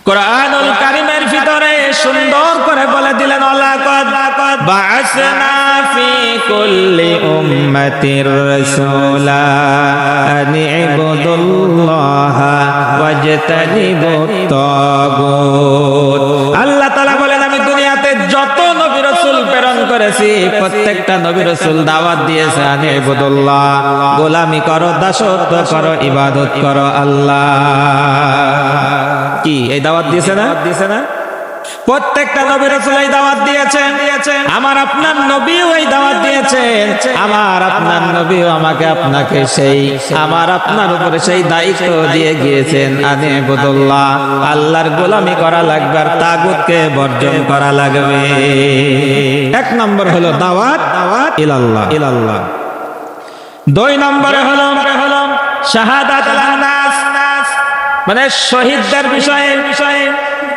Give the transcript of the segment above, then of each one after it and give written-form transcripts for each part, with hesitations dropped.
কুরআনুল কারীমের ভিতরে সুন্দর করে বলে দিলেন ওয়ালাকাদ বা'আসনা ফি কুল্লি উম্মাতির রাসূলা আন ইবুদুল্লাহা ওয়াজতানিবুত তাগুত। আল্লাহ তাআলা বলেন আমি দুনিয়াতে যত নবী রাসূল প্রেরণ করেছি প্রত্যেকটা নবী রাসূল দাওয়াত দিয়েছে আন ইবুদুল্লাহ, গোলামি করো, দাসত্ব করো, ইবাদত করো আল্লাহ। কি এই দাওয়াত দিয়েছে না? প্রত্যেকটা নবী রাসূল এই দাওয়াত দিয়েছেন। আমার আপনার নবীও এই দাওয়াত দিয়েছেন। আমার আপনার নবীও আমাকে আপনাকে সেই আমার আপনার উপরে সেই দায়িত্ব দিয়ে গিয়েছেন আনে ইবুদুল্লাহ, আল্লাহর গোলামি করা লাগবে আর তাগুতকে বর্জন করা লাগবে। এক নম্বর হলো দাওয়াত ইলাল্লাহ। দুই নম্বরে হলো শাহাদাত নাস, মানে শহীদদের বিষয়ে।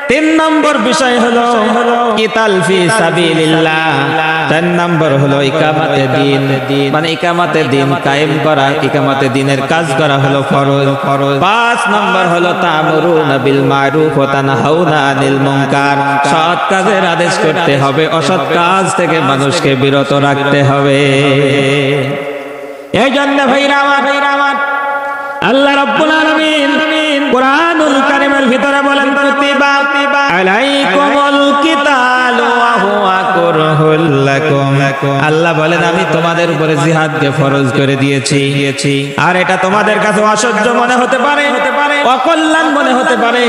তিন নম্বর বিষয় হলো কিতাল ফি সাবিলিল্লাহ। চার নম্বর হলো ইকামাতে দ্বীন, মানে ইকামাতে দ্বীন কায়েম করা, ইকামাতে দ্বীনের কাজ করা হলো ফরজ। পাঁচ নম্বর হলো তা'মুরুনা বিল মারুফ ওয়া তানহাউনা আনিল মুনকার, সৎ কাজের আদেশ করতে হবে, অসৎ কাজ থেকে মানুষকে বিরত রাখতে হবে। এই জন্য ভাইরা আমার আল্লাহ রাব্বুল আলামিন কুরআনুল কারীমের ভিতরে বলেন কুতিবা আলাইকুমুল কিতালু ওয়া হুয়া কুরহুল লাকুম। আল্লাহ বলেন আমি তোমাদের উপরে জিহাদকে ফরজ করে দিয়েছি, আর এটা তোমাদের কাছে অসহ্য মনে হতে পারে, অকল্যাণ মনে হতে পারে,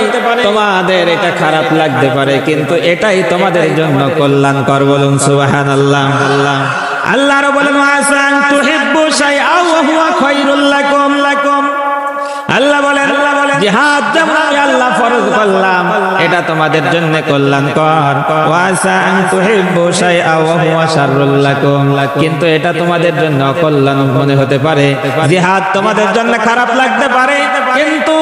তোমাদের এটা খারাপ লাগতে পারে, কিন্তু এটাই তোমাদের জন্য কল্যাণকর। বলুন সুবহানাল্লাহ। আল্লাহ রাব্বুল বলেন আসান তুহিব্বু শাইআন ওয়া হুয়া খায়রুল লাকুম। আল্লাহ বলেন জিহাদ যেমন আমি আল্লাহ ফরজ করলাম এটা তোমাদের জন্য কল্যাণকর, ওয়া আসান তুহিব্বু শাইআন ওয়া হুয়া শাররুল লাকুম, কিন্তু এটা তোমাদের জন্য কল্যাণ মনে হতে পারে। জিহাদ তোমাদের জন্য খারাপ লাগতে পারে, কিন্তু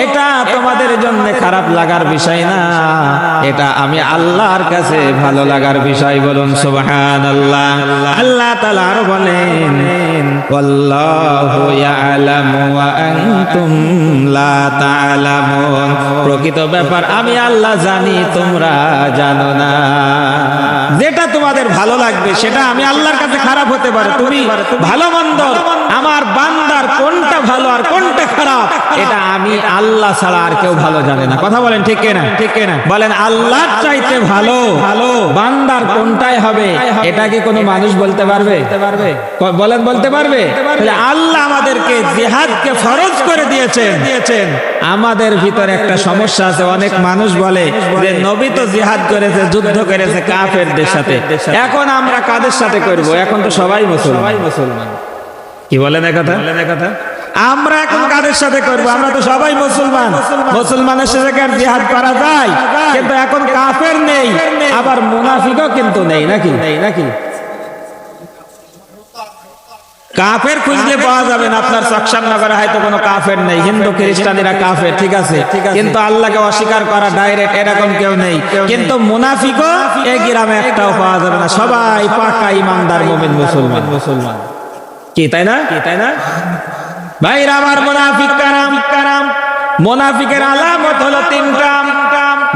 এটা তোমাদের জন্য খারাপ লাগার বিষয় না, এটা আমি আল্লাহর কাছে ভালো লাগার বিষয়। বলুন সুবহানাল্লাহ। আল্লাহ তাআলা আরো বলেন ওয়াল্লাহু ইয়ালামু ওয়া আনতুম লা তা'লামুন, প্রকৃত ব্যাপার আমি আল্লাহ জানি, তোমরা জানো না। যেটা তোমাদের ভালো লাগবে সেটা আমি আল্লাহর কাছে খারাপ হতে পারে, তুমি ভালো মন্দ আমার বান্দার কোনটা ভালো আর কোনটা খারাপ এটা আমি আল্লাহ ছাড়া আর কেউ ভালো জানে না। কথা বলেন ঠিক কিনা? বলেন আল্লাহর চাইতে ভালো বান্দার কোনটাই হবে এটা কি কোনো মানুষ বলতে পারবে? বলেন বলতে পারবে? আল্লাহ আমাদেরকে জিহাদকে ফরজ করে দিয়েছেন। আমাদের ভিতরে একটা সমস্যা আছে, অনেক মানুষ বলে যে নবী তো জিহাদ করেছে, যুদ্ধ করেছে কাফেরদের সাথে, এখন আমরা কাদের সাথে করব? এখন তো সবাই মুসলমান। কি বলেন একথা? আমরা এখন কাদের সাথে করব? আমরা তো সবাই মুসলমানের সাথে কি আর জিহাদ করা যায়? কিন্তু এখন কাফের নেই, আবার মুনাফিকও কিন্তু নেই, নাকি? কাফের খুঁজলে পাওয়া যাবে না। আপনার চকশানগরে হয়তো কোনো কাফের নেই, হিন্দু খ্রিস্টানেরা কাফের, ঠিক আছে, কিন্তু আল্লাহকে অস্বীকার করা ডাইরেক্ট এরকম কেউ নেই। কিন্তু মুনাফিকও এই গ্রামে একটাও পাওয়া যাবে না, সবাই পাকা ইমানদার মুমিন মুসলমান। কি তাই না? ভাইরা আমার মুনাফিক কারাম, মুনাফিকের আলামত হলো তিনটা।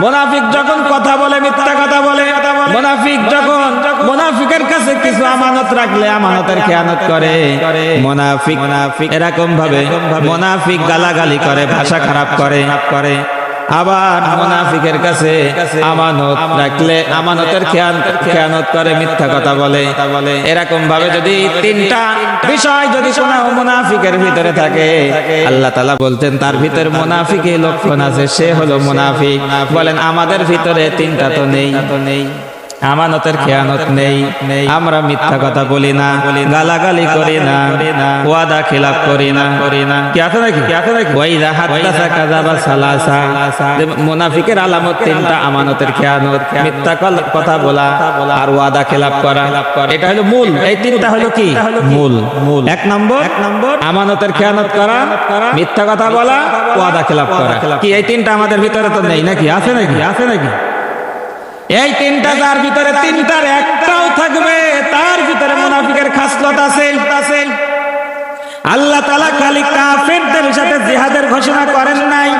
মুনাফিক যখন কথা বলে মিথ্যা কথা বলে, মুনাফিকের কাছে কিছু আমানত রাখলে আমানতের খেয়ানত করে। মুনাফিক এরকম ভাবে মুনাফিক গালাগালি করে, ভাষা খারাপ করে। আবার মুনাফিকের কাছে আমানত রাখলে আমানতের খেয়ানত করে, মিথ্যা কথা বলে। এরকম ভাবে যদি তিনটা বিষয় যদি কোনো মুনাফিকের ভিতরে থাকে, আল্লাহ তাআলা বলতেন তার ভিতরে মুনাফিকের লক্ষণ আছে, সে হলো মুনাফিক। বলেন আমাদের ভিতরে তিনটা তো নেই। আমানতের খেয়ানত নেই, আমরা মিথ্যা কথা বলি না, গালাগালি করি না, ওয়াদা খিলাফ করি না। কি আছে নাকি? ওয়াইদা হাদাসা কাযাবা সালাসা। মুনাফিকের আলামত তিনটা, আমানতের খেয়ানত, মিথ্যা কথা বলা আর ওয়াদা খিলাফ করা। এটা হলো মূল। এই তিনটা হলো কি? মূল। এক নম্বর আমানতের খেয়ানত করা, মিথ্যা কথা বলা, ওয়াদা খিলাফ করা। কি এই তিনটা আমাদের ভিতরে তো নেই, নাকি? আছে নাকি? এই তিনটা যার ভিতরে তিনটার একটাও থাকবে তার ভিতরে মুনাফিকের খাসলত আছে। আল্লাহ তাআলা খালি কাফেরদের সাথে জিহাদের ঘোষণা করেন নাই,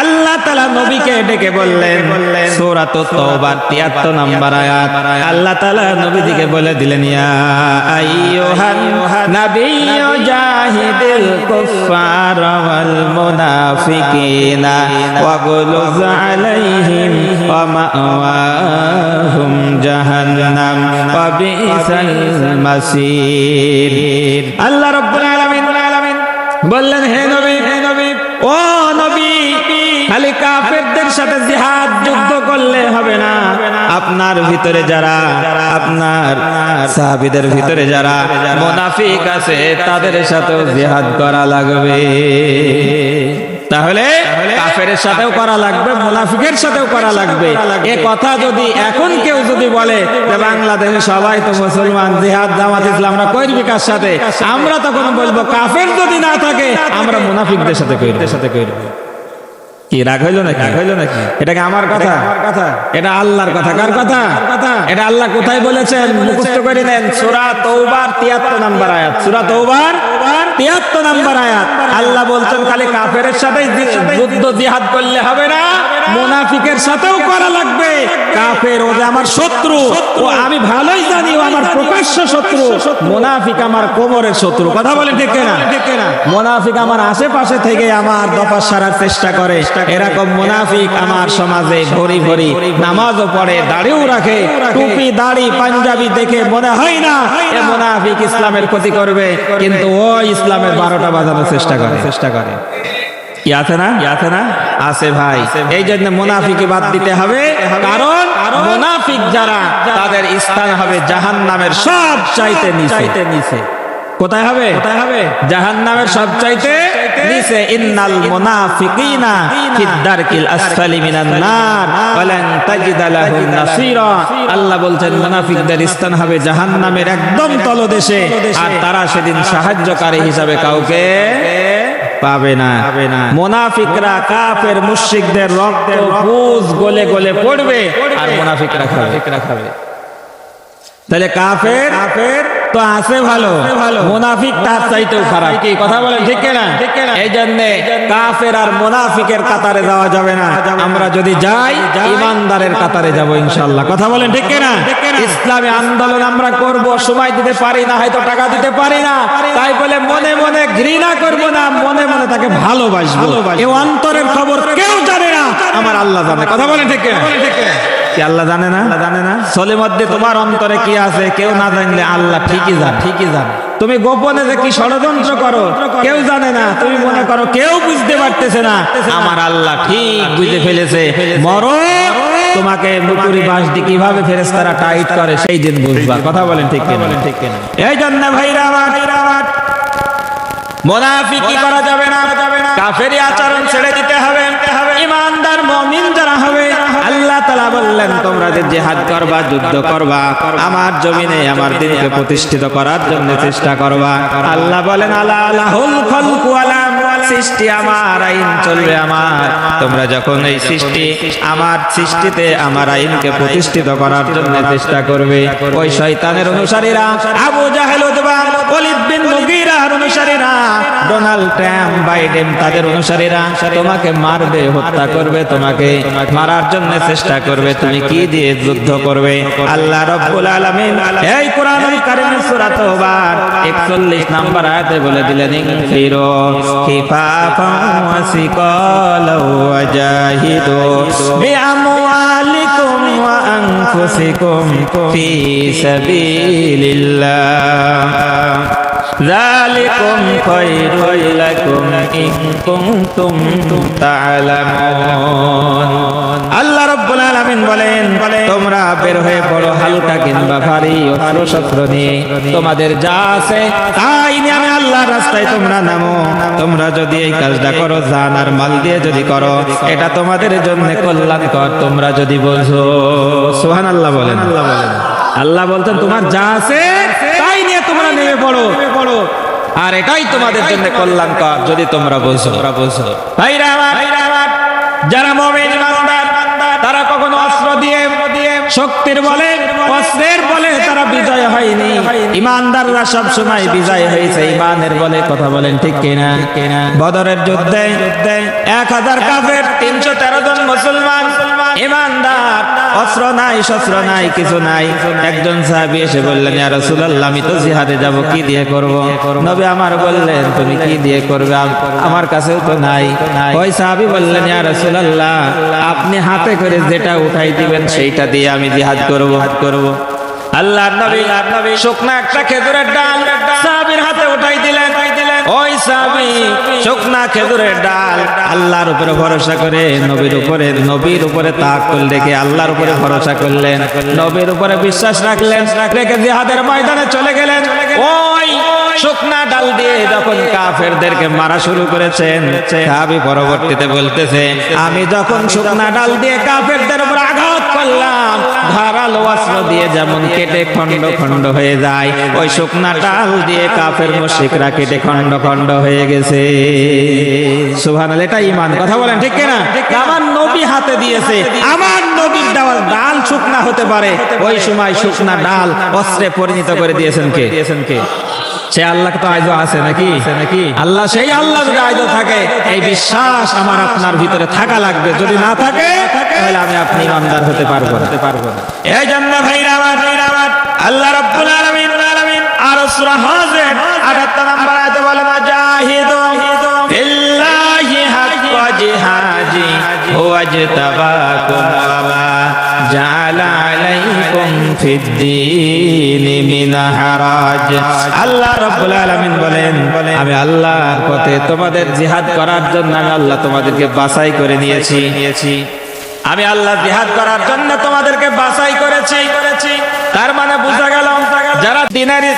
আল্লাহ তাআলা নবীকে ডেকে বললেন সূরা তাওবার 73 নম্বর আয়াত আল্লাহ তাআলা নবীজিকে বলে দিলেন ইয়া আইয়ুহান নাবিয়্যু জাহিদিল কুফফার ওয়াল মুনাফিকিনা ওয়াগলুজ আলাইহিম ওয়া মাওয়াহুম জাহান্নাম ওয়া বিসাল মাসির। আল্লাহ রাব্বুল আলামিন বললেন হে নবী ও নবী খালি কাফেরদের সাথে জিহাদ যুদ্ধ করলে হবে না, আপনার ভিতরে যারা আপনার সাহাবীদের ভিতরে যারা মুনাফিক আছে তাদের সাথেও জিহাদ করা লাগবে। তাহলে কাফেরের সাথেও করা লাগবে, মুনাফিকের সাথেও করা লাগবে। এ কথা যদি এখন কেউ যদি বলে যে বাংলাদেশে সবাই তো মুসলমান, জিহাদ জামাত ইসলামরা করবি কার সাথে, আমরা তখন বলবো কাফের যদি না থাকে আমরা মুনাফিকদের সাথে করব। কি রাগ হইলো নাকি? এটা কি আমার কথা? এটা আল্লাহর কথা। কার কথা? এটা আল্লাহ কোথায় বলেছেন মুখস্থ করে নেন। সূরা তাওবার 73 নম্বর আয়াত। সূরা তাওবার 73 নম্বর আয়াত। আল্লাহ বলছেন খালি কাফেরের সাথে যুদ্ধ জিহাদ করলে হবে না, মুনাফিকের সাথেও করা লাগবে। কাফের ও যে আমার শত্রু, ও আমি ভালোই জানি ও আমার প্রকাশ্য শত্রু। মুনাফিক আমার কোমরের শত্রু। কথা বলেন ঠিক কিনা? মুনাফিক আমার আশেপাশে থেকে আমার দফা সারার চেষ্টা করে। এরকম মুনাফিক আমার সমাজে ভরি ভরি নামাজও পড়ে, দাড়িও রাখে, টুপি দাড়ি পাঞ্জাবি দেখে মনে হয় না এ মুনাফিক ইসলামের ক্ষতি করবে, কিন্তু ও ইসলামের 12টা বাজানোর চেষ্টা করে। কি আছে না? আছে ভাই। এই জন্য মুনাফিকি বাদ দিতে হবে, কারণ মুনাফিক যারা তাদের স্থান হবে জাহান্নামের সবচাইতে নিচে। কোথায় হবে? জাহান্নামের সবচাইতে নিচে। ইন্নাল মুনাফিকিনা ফিদ দারকিল আসফালি মিনান নার ওয়ালান তাজিদা লাহুম নাসীরা। আল্লাহ বলছেন মুনাফিকদের স্থান হবে জাহান্নামের একদম তলদেশে, আর তারা সেদিন সাহায্যকারী হিসাবে কাউকে পাবে না। মুনাফিকরা কাফের মুশরিকদের রক্ত পুজ গলে গলে পড়বে, আর মুনাফিকরা খাবে। তাহলে কাফের তো আছে ভালো, মুনাফিক তার চাইতেও খারাপ। কি কথা বলেন ঠিক কিনা? এই জন্য কাফের আর মুনাফিকের কাতারে যাওয়া যাবে না। আমরা যদি যাই ইমানদারের কাতারে যাব ইনশাআল্লাহ। কথা বলেন ঠিক কিনা? ইসলামী আন্দোলন আমরা করব, সময় দিতে পারি না, হয়তো টাকা দিতে পারি না, তাই বলে মনে মনে ঘৃণা করব না, মনে মনে তাকে ভালোবাসবো। এই অন্তরের খবর কেউ জানে না, আমার আল্লাহ জানে। কথা বলেন ঠিক কিনা? কি আল্লাহ জানে না? সলে মধ্যে তোমার অন্তরে কি আছে কেউ না জানলে আল্লাহ ঠিকই জানে। তুমি গোপনে যে কি ষড়যন্ত্র করো কেউ জানে না, তুমি মনে করো কেউ বুঝতে পারতেছে না, আমার আল্লাহ ঠিক বুঝে ফেলেছে। মরো তোমাকে মুকুরি বাঁশ দিয়ে কিভাবে ফেরেশতারা টাইট করে সেই দিন বুঝবা। কথা বলেন ঠিক কিনা? এই জন্য ভাইরা আমার মুনাফিকি করা যাবে না, কাফেরি আচরণ ছেড়ে দিতে হবে। ইমানদার মুমিন যারা হবে আল্লাহ তাআলা বললেন তোমরা যে জিহাদ করবা, যুদ্ধ করবা, আমার জমিনে আমার দ্বীনকে প্রতিষ্ঠিত করার জন্য চেষ্টা করবা। আল্লাহ বলেন আলা লাহুল খালকু ওয়ালা সৃষ্টি আমার, আইন চলবে আমার। তোমরা যখন এই আমার সৃষ্টিতে আমার আইনকে প্রতিষ্ঠিত করার জন্য চেষ্টা করবে, ওই শয়তানের অনুসারীরা, আবু জাহেল, উতবা, ওয়ালিদ বিন মুগীরার অনুসারীরা, ডোনাল্ড ট্রাম্প, বাইডেন, তাদের অনুসারীরা তোমাকে মারবে, হত্যা করবে, তোমাকে মারার জন্য চেষ্টা করবে। তুমি কি দিয়ে যুদ্ধ করবে? আল্লাহ রাব্বুল আলামিন এই কোরআনুল কারীমের সূরা তাওবার 41 নম্বর আয়াতে বলে দিলেন ইনফিরু খিফাফান ওয়া সিকালাও ওয়া জাহিদু বিআমওয়ালিকুম ওয়া আনফুসিকুম ফি সাবিলিল্লাহ যালিকুম খায়রুল লাকুম ইন কুনতুম তা'লামুন। আল্লাহ রাব্বুল আলামিন বলেন তোমরা বের হয়ে পড়ো হালকা কিংবা ভারী অস্ত্র নিয়ে, তোমাদের যা আছে তাই নিয়ে আমি আল্লাহর রাস্তায় তোমরা নামো। তোমরা যদি এই কাজটা করো, জান আর মাল দিয়ে যদি করো, এটা তোমাদের জন্য কল্যাণকর, তোমরা যদি বোঝো। সুবহানাল্লাহ বলেন। আল্লাহ বলতেন তোমার যা আছে তাই নিয়ে তোমরা নেমে পড়ো, আর এটাই তোমাদের জন্য কল্যাণকর যদি তোমরা বোঝো। ভাইরা আমার, যারা মুমিন ইমানদার তারা কখনো অস্ত্র দিয়ে শক্তির বলে, অস্ত্রের বলে তারা বিজয় হয়নি। ইমানদাররা সব সময় বিজয় হয়েছে ইমানের বলে। কথা বলেন ঠিক কিনা? বদরের যুদ্ধে 1000 কাফের, 313 জন মুসলমান ইমানদার, অস্ত্র নাই, শস্ত্র নাই, কিছু নাই। একজন সাহাবী এসে বললেন, ইয়া রাসূলুল্লাহ, আমি তো জিহাদে যাব, কি দিয়ে করব? নবী আমার বললেন, তুমি কি দিয়ে করবে? আমার কাছেও তো নাই। ওই সাহাবী বললেন, ইয়া রাসূলুল্লাহ, আপনি হাতে করে যেটা উঠাই দিবেন সেইটা দিয়ে আমি জিহাদ করব। আল্লাহর নবী শুকনা একটা খেজুরের ডাল সাহাবীর হাতে উঠাই দিলেন। ওই সাহাবী শুকনা খেজুরের ডাল আল্লাহর উপরে ভরসা করে, নবীর উপরে তাওয়াক্কুল রেখে আল্লাহর উপরে ভরসা করলেন, নবীর উপরে বিশ্বাস রাখলেন, রেখে জিহাদের ময়দানে চলে গেলেন। ওই শুকনা ডাল দিয়ে যখন কাফেরদেরকে মারা শুরু করেছেন, সাহাবী পরবর্তীতে বলতেছে, আমি যখন শুকনা ডাল দিয়ে কাফেরদের উপর আঘাত করলাম, ধারালো অস্ত্র দিয়ে যেমন কেটে খণ্ড খণ্ড হয়ে যায়, ওই শুকনা ডাল দিয়ে কাফের মুশরিকরা কেটে খণ্ড খণ্ড হয়ে গেছে। সুবহানাল্লাহ, এটা ঈমান। কথা বলেন ঠিক কিনা? আমার নবী হাতে দিয়েছে, আমার নবীর ডাল শুকনা হতে পারে, ওই সময় শুকনা ডাল অস্ত্রে পরিণত করে দিয়েছেন কে? সে আল্লাহ তো আজও আছে নাকি? আল্লাহ, সেই আল্লাহ যদি আজও থাকে, এই বিশ্বাস আমার আপনার ভিতরে থাকা লাগবে। যদি না থাকে তাহলে আমি আপনি ইমানদার হতে পারবো না। এই জন্য ভাইরা আমার, আল্লাহ রাব্বুল আলামিন আর সূরা হাজর 78 নম্বর আয়াতে বলেন, জাহিদু ফিল্লাহি হাক্কা জিহাদি হুয়া ইজতাবাকুম ওয়া মা জাআলা আলাইকুম ফিদ-দীনি মিন হারাজ। আল্লাহ রাব্বুল আলামিন বলেন, আমি আল্লাহর পথে তোমাদের জিহাদ করার জন্য আমি আল্লাহ তোমাদেরকে বাছাই করে নিয়েছি। আমি আল্লাহ জিহাদ করার জন্য তোমাদেরকে বাছাই করেছি। তার মানে বোঝা গেল, যারা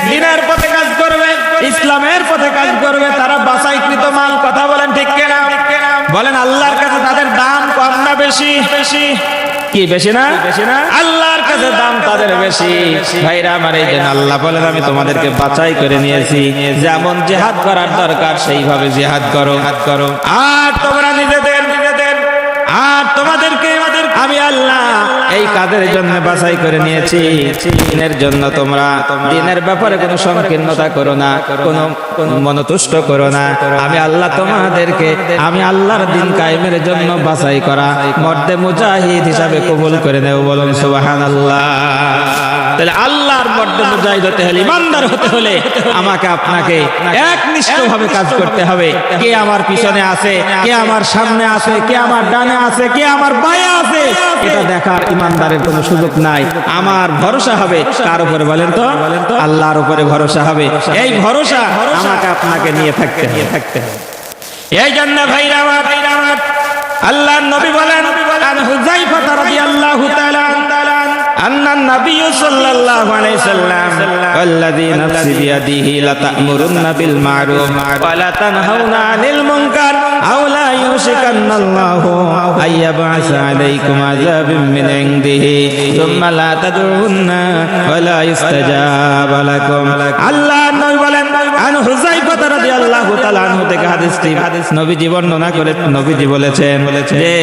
দিনের পথে কাজ করবে, ইসলামের পথে কাজ করবে, তারা বাছাইকৃত মাল। কথা বলেন ঠিক কিনা? বলেন, আল্লাহর কাছে তাদের দাম কম না বেশি? কি বেশি না? আল্লাহর কাছে দাম তাদের বেশি। ভাইরা আমার, এই জন্য আল্লাহ বলেন, আমি তোমাদেরকে বাছাই করে নিয়েছি, যেমন জিহাদ করার দরকার সেইভাবে জিহাদ করো। আর তোমরা নিজেদের আর তোমাদেরকে আমি আল্লাহ এই কাজের জন্য বাছাই করে নিয়েছি, দিনের জন্য। তোমরা দিনের ব্যাপারে কোনো সংকীর্ণতা করো না, কোনো মনতুষ্ট করো না। আমি আল্লাহ তোমাদেরকে আমি আল্লাহর দিন কায়েমের জন্য বাছাই করা মর্দে মুজাহিদ হিসাবে কবুল করে নেব। বলুন সুবহানাল্লাহ। তাহলে আল্লাহর মর্দে মুজাহিদ হতে হলে, ইমানদার হতে হলে আমাকে আপনাকে একনিষ্ঠভাবে কাজ করতে হবে। কে আমার পিছনে আছে, কে আমার সামনে আছে, কে আমার ডানে আছে, কে আমার বায়ে আছে, এটা দেখার ইমানদারের কোনো সুযোগ নাই। আমার ভরসা হবে কার উপরে? বলেন তো, আল্লাহর উপরে ভরসা হবে। এই ভরসা আমাকে আপনাকে নিয়ে থাকতে হবে। এই জন্য ভাইরা আমার, আল্লাহর নবী বলেন, আন হুযায়ফা রাদিয়াল্লাহু তাআলা আন্না নবী সাল্লাল্লাহু আলাইহি সাল্লাম ওয়াল্লাযী নাফসি বিয়াদিহি লা তা'মুরুন্না বিল মা'রুফ ওয়া লা তানহাউনা আনিল মুনকার আও লা ইউশিকান্নাল্লাহু আইয়াবআসা আলাইকুম আযাবাম মিন ইনদিহি সুম্মা লা তাদউন্না ওয়া লা ইস্তাজাবা লাকুম। আল্লাহ নবী বলেন, আন হুযায়ফা রাদিয়াল্লাহু তাআলা আনহু থেকে হাদিসটি নবীজি বর্ণনা করে নবীজি বলেছেন যে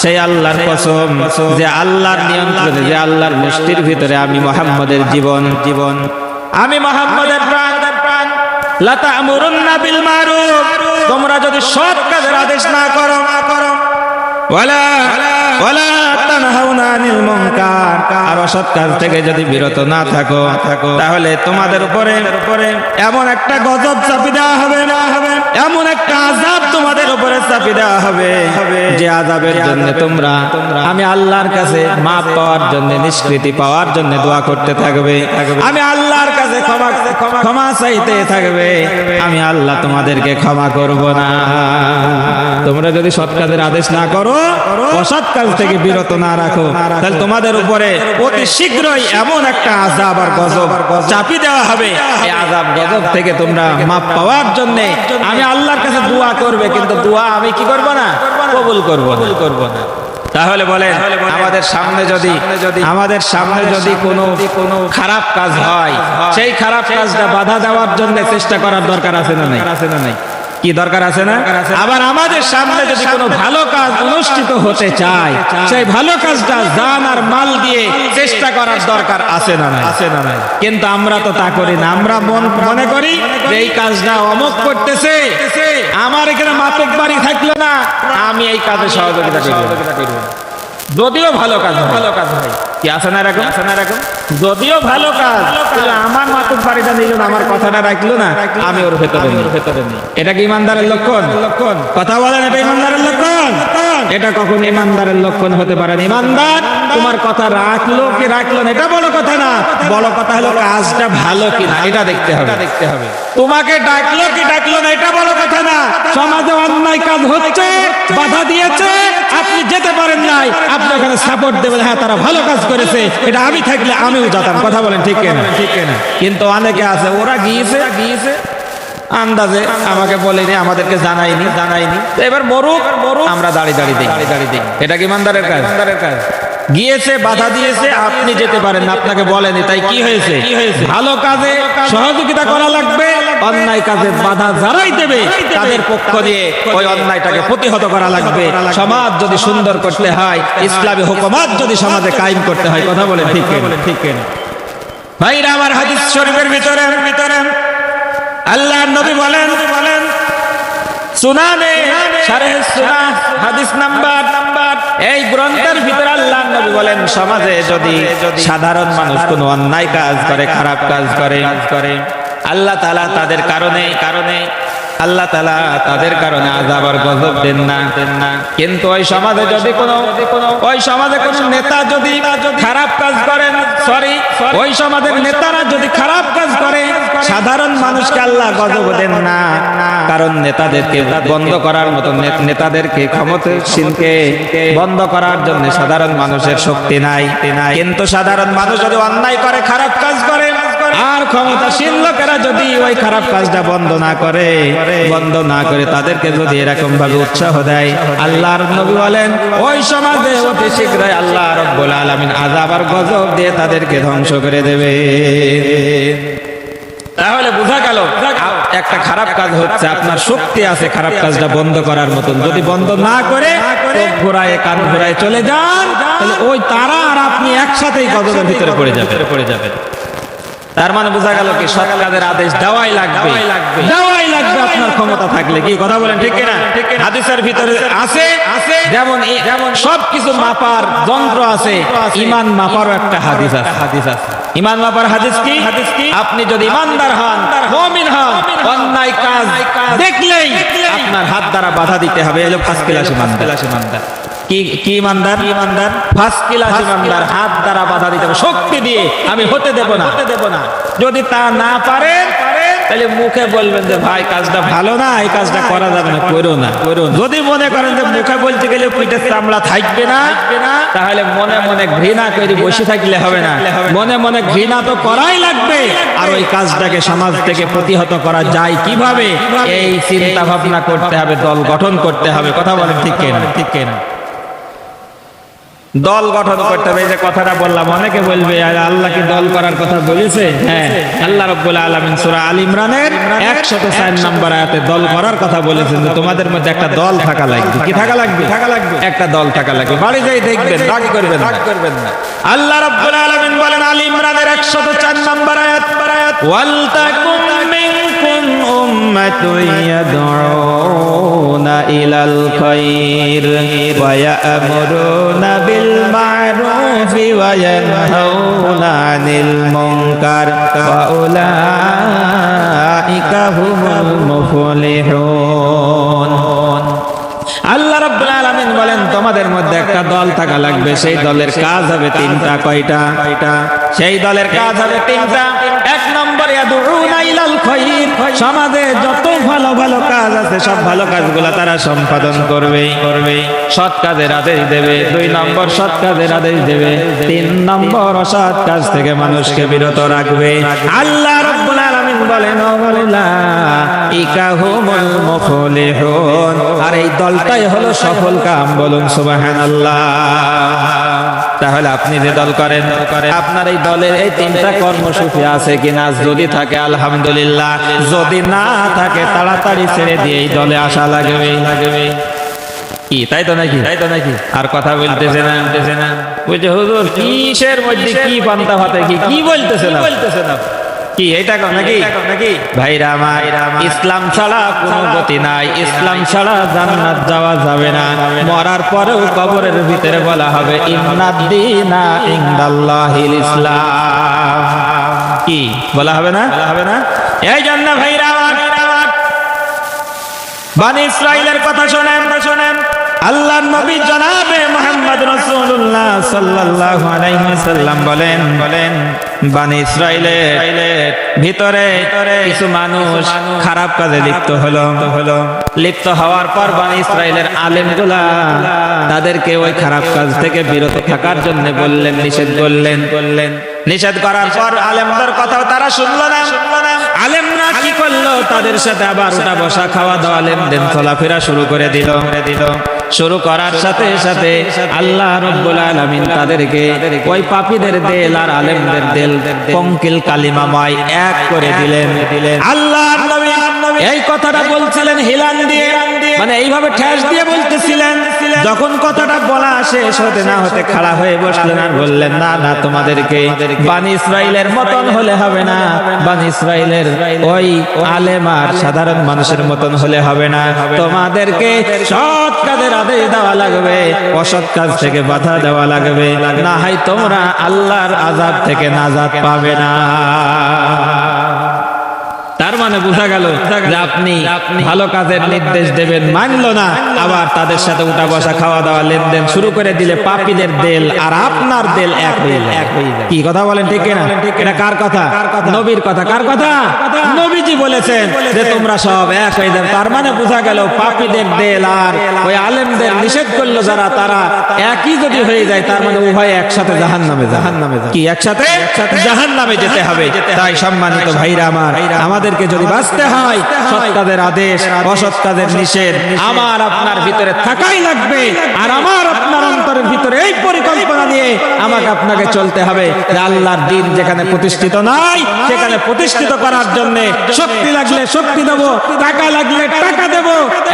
সেই আল্লাহর কসম, যে আল্লাহর নিয়ন্ত্রণে, যে আল্লাহর মুষ্টির ভিতরে আমি মুহাম্মদের জীবন, আমি মুহাম্মদের প্রাণ। লা তা'মুরুন্না বিল মা'রুফ, তোমরা যদি সৎ কাজের আদেশ না করো, ওয়ালা তানহাউনা আনিল মুনকার, আর অসৎ কাজ থেকে যদি বিরত না থাকো, তাহলে তোমাদের উপরে এমন একটা গজব চাপি দেওয়া হবে, এমন একটা আযাব তোমাদের উপরে চাপি দেওয়া হবে, যে আযাবের জন্য তোমরা আমি আল্লাহর কাছে মাপ পাওয়ার জন্য, নিষ্কৃতি পাওয়ার জন্য দোয়া করতে থাকবে। আমি আল্লাহর কাছে ক্ষমা চাইতে থাকবে। আমি আল্লাহ তোমাদেরকে ক্ষমা করব না। তোমরা যদি সৎ কাজের আদেশ না করো, অসৎ কাজ থেকে বিরত না রাখো, তাহলে তোমাদের উপরে অতি শীঘ্রই এমন একটা আযাব আর গজব চাপি দেওয়া হবে। এই আযাব গজব থেকে তোমরা মাপ পাওয়ার জন্য আমি আল্লাহর কাছে দোয়া করবে, কিন্তু দোয়া আমি কি করব না? কবুল করব না। তাহলে বলেন, আমাদের সামনে যদি কোনো খারাপ কাজ হয়, সেই খারাপ কাজটা বাধা দেওয়ার জন্য চেষ্টা করার দরকার আছে না নাই? কি দরকার আছে না? আবার আমাদের সামনে যদি কোনো ভালো কাজ অনুষ্ঠিত হতে চায়, সেই ভালো কাজটা জান আর মাল দিয়ে চেষ্টা করার দরকার আছে না নাই? কিন্তু আমরা তো তা করি না। আমরা মনে করি যে এই কাজটা অমুক করতেছে, আমার এখানে মাতক বাড়ি থাকলো না, আমি এই কাজে সহযোগিতা করব। যদিও ভালো কাজ হয়, কি আছে না এরকম? যদিও ভালো কাজ, আমার মাতুক বাড়িটা নিল না, আমার কথাটা রাখলো না, আমি ওর ভেতরে নেই। এটা কি ইমানদারের লক্ষণ? কথা বলেন, এটা ইমানদারের লক্ষণ? এটা কখন ইমানদারের লক্ষণ হতে পারে না। ইমানদার তোমার কথা রাখলো কি রাখলো না এটা বড় কথা না, বড় কথা হলো কাজটা ভালো কিনা এটা দেখতে হবে। তোমাকে ডাকলো কি ডাকলো না এটা বড় কথা না। সমাজে অন্যায় কাজ হচ্ছে, বাধা দিয়েছে, আপনি যেতে পারেন নাই, আপনি ওখানে সাপোর্ট দেবেন, হ্যাঁ তারা ভালো কাজ করেছে, এটা আমি থাকলে আমিও যেতাম। কথা বলেন ঠিক কিনা? কিন্তু অনেকে আছে ওরা গিয়েছে আন্দাজে, আমাকে বলেনি, আমাদেরকে জানাইনি। এবার মরুক, আমরা দাঁড়িয়ে দিই। এটা কি ইমানদারের কাজ? গিয়েছে, বাধা দিয়েছে, আপনি যেতে পারেন না, আপনাকে বলেনি, তাই কি হয়েছে? ভালো কাজে সহযোগিতা করা লাগবে, অন্যায় কাজে বাধা যারাই দেবে তাদের পক্ষ দিয়ে ওই অন্যায়টাকে প্রতিহত করা লাগবে। সমাজ যদি সুন্দর করতে হয়, ইসলামী হুকুমত যদি সমাজে কায়েম করতে হয়, কথা বলেন ঠিক কিনা? ভাইরা আমার, হাদিস শরীফের ভিতরে আল্লাহর নবী বলেন, সুনানে শারহে সুনাহ হাদিস নাম্বার, এই গ্রন্থের ভিতরে আল্লাহর নবী বলেন, সমাজে যদি সাধারণ মানুষ কোনো অন্যায় কাজ করে, খারাপ কাজ করে, আল্লাহ তাআলা তাদের কারণে আযাব আর গজব দেন না। কিন্তু ওই সমাজে যদি কোনো নেতা যদি খারাপ কাজ করেন, ওই সমাজের নেতারা যদি খারাপ কাজ করে, সাধারণ মানুষকে আল্লাহ গজব দেন না। কারণ নেতাদেরকে বন্ধ করার মতো, নেতাদেরকে ক্ষমতাসীনকে বন্ধ করার জন্য সাধারণ মানুষের শক্তি নাই। কিন্তু সাধারণ মানুষ যদি অন্যায় করে, খারাপ কাজ করে, আর ক্ষমতাসীন লোকেরা যদি ওই খারাপ কাজটা বন্ধ না করে, তাদেরকে যদি এরকম ভাবে উৎসাহ দেয়, আল্লাহর নবী বলেন ওই সমাজে অতি শীঘ্রই আল্লাহ রাব্বুল আলামিন আযাব আর গজব দিয়ে তাদেরকে ধ্বংস করে দেবে। তাহলে বোঝা গেল, একটা খারাপ কাজ হচ্ছে, আপনার শক্তি আছে খারাপ কাজটা বন্ধ করার মতন, যদি বন্ধ না করে চোখ ঘোরায়, কান ঘোরায় চলে যান, তাহলে ওই তারা আর আপনি একসাথেই গজবের ভিতরে পড়ে যাবেন। তার মানে বোঝা গেল কি, সৎ কাজের আদেশ দেওয়াই লাগবে আপনার ক্ষমতা থাকলে। কি কথা বলেন ঠিক কিনা? হাদিসের ভিতরে আছে যেমন সবকিছু মাপার যন্ত্র আছে, ঈমান মাপারও একটা হাদিস আছে। ঈমান মাপার হাদিস কি? আপনি যদি ঈমানদার হন, মুমিন হন, অন্যায় কাজ দেখলেই আপনার হাত দ্বারা বাধা দিতে হবে। এলো ফার্স্ট ক্লাস ঈমানদার। কি ইমানদার? ফার্স্ট ক্লাস ইমানদার, হাত দ্বারা বাধা দিতে হবে, শক্তি দিয়ে আমি হতে দেব না। যদি তা না পারে, তাহলে মুখে বলবেন যে ভাই কাজটা ভালো না, এই কাজটা করা যাবে না, করো না। যদি মনে করেন যে মুখে বলতে গেলে পিঠের চামড়া থাকবে না, তাহলে মনে মনে ঘৃণা করে বসে থাকলে হবে না। মনে ঘৃণা তো করাই লাগবে। আর ওই কাজটাকে সমাজ থেকে প্রতিহত করা যায় কিভাবে, এই চিন্তা ভাবনা করতে হবে, দল গঠন করতে হবে। কথা বলেন ঠিক কিনা? দল গঠন করতে হবে। এই যে কথাটা বললাম, অনেকে বলবে আল্লাহ কি দল করার কথা বলেছে? হ্যাঁ, আল্লাহ রাব্বুল আলামিন সূরা আল ইমরানের 104 নম্বর আয়াতে দল করার কথা বলেছেন যে তোমাদের মধ্যে একটা দল থাকা লাগবে। কি থাকা লাগবে? একটা দল থাকা লাগবে। বাড়ি যাই দেখবেন, রাগ করবেন না। আল্লাহ রাব্বুল আলামিন বলেন আল ইমরানের 104 নম্বর আয়াত, ওয়াল তাকুম মিনকুম উম্মাতুন ইয়াদউনা ইলাল খায়র ওয়া ইয়া'মুরুনা বিল মা'রুফ ওয়া ইয়ানহাউনা আনিল মুনকার ওয়া উলাইকা হুমুল মুফলিহুন। আল্লাহ রাব্বুল আলামিন বলেন তোমাদের মধ্যে একটা দল থাকা লাগবে। সেই দলের কাজ হবে তিনটা। কয়টা? সেই দলের কাজ হবে তিনটা। এক নম্বর ইয়াদউনা ইলাল খায়র, সমাজে যত ভালো ভালো কাজ আছে সব ভালো কাজগুলো তারা সম্পাদন করবে, সৎ কাজের আদেশ দেবে। 2 নম্বর সৎ কাজের আদেশ দেবে। 3 নম্বর অসৎ কাজ থেকে মানুষকে বিরত রাখবে। আল্লাহ রাব্বুল আলামিন বলেন উলাইকা হুমুল মুফলিহুন, আর এই দলটাই হলো সফল কাম, বলুন সুবহানাল্লাহ। তাহলে আপনি যে দল করেন, আপনার এই দলের এই তিনটা কর্মসূচি আছে কিনা? যদি থাকে আলহামদুলিল্লাহ, যদি না থাকে তাড়াতাড়ি ছেড়ে দিয়ে এই দলে আসা লাগবে। কি তাই তো নাকি? আর কথা বলতেছে না ওই যে হুজুর কিসের মধ্যে কি পান্তা ভাতে কি বলতেছে না কি এটা নাকি? ভাইরা আমার, ইসলাম ছাড়া কোনো গতি নাই, ইসলাম ছাড়া জান্নাত যাওয়া যাবে না। মরার পরেও কবরের ভিতরে বলা হবে ইন্নাদ-দীনা ইনদাল্লাহিল ইসলাম। কি বলা হবে না? এই জন্য ভাইরা আমার, বনি ইসরাইলের কথা শোনেন। আল্লাহর নবী জনাবে মুহাম্মদ রাসূলুল্লাহ সাল্লাল্লাহু আলাইহি ওয়াসাল্লাম বলেন বনি ইসরাইলের ভিতরে কিছু মানুষ খারাপ কাজে লিপ্ত হওয়ার পর বনি ইসরাইলের আলেমগুলা তাদেরকে ওই খারাপ কাজ থেকে বিরত থাকার জন্য নিষেধ করার পর আলেমদের কথাও তারা শুনলো না। আলেমরা কি করলো? তাদের সাথে আবার উঠা বসা, খাওয়া দাওয়া, লেনদেন, চলাফেরা শুরু করে দিল। শুরু করার সাথে সাথে আল্লাহ রাব্বুল আলামিন তাদেরকে ওই পাপীদের দেল আর আলেমদের দেল পঙ্কিল কালিমাময় এক করে দিলেন। আল্লাহর নবী এই কথাটা বলছিলেন হিলান দিয়ে, মানে এইভাবে ঠেস দিয়ে বলতেছিলেন। যখন কথাটা বলা শেষ হতে না হতে খাড়া হয়ে বসলেন আর বললেন, না তোমাদেরকে বনি ইসরাইলের মতন হলে হবে না, বনি ইসরাইলের ওই আলেম আর সাধারণ মানুষের মতন হলে হবে না। তোমাদেরকে সৎ কাজের আদেশ দেওয়া লাগবে, অসৎ কাজ থেকে বাধা দেওয়া লাগবে, না হয় তোমরা আল্লাহর আযাব থেকে নাজাত পাবে না। তার মানে বোঝা গেল যে আপনি ভালো কাজের নির্দেশ দেবেন, মানলো না, আবার তাদের সাথে উঠা বসা, খাওয়া দাওয়া, লেনদেন শুরু করে দিলে পাপীদের দেল আর আপনার দেল এক হয়ে যায়। কি কথা বলেন, ঠিক না? এটা কার কথা? নবীর কথা। কার কথা? নবীজি বলেছেন যে তোমরা সব এক হয়ে যাবে। তার মানে বোঝা গেল পাপীদের দেল আর ওই আলেমদের নিষেধ করলো যারা, তারা একই যদি হয়ে যায়, তার মানে উভয় একসাথে জাহান্নামে কি একসাথে জাহান্নামে যেতে হবে। তাই সম্মানিত ভাইরা আমার, আমাদেরকে যদি বাঁচতে হয়, সৎ কাজের আদেশ, অসৎ কাজের নিষেধ আমার আপনার ভিতরে থাকাই লাগবে। আর আমার আপনার অন্তরের ভিতরে এই পরিকল্পনা নিয়ে আমাকে আপনাকে চলতে হবে যে আল্লাহর দ্বীন যেখানে প্রতিষ্ঠিত নাই সেখানে প্রতিষ্ঠিত করার জন্য শক্তি লাগলে শক্তি দেব, টাকা লাগলে টাকা দেব,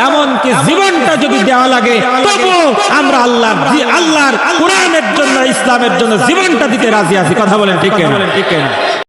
এমনকি জীবনটা যদি দেওয়া লাগে তবু আমরা আল্লাহর কোরআনের জন্য, ইসলামের জন্য জীবনটা দিতে রাজি আছি। কথা বলেন ঠিক না?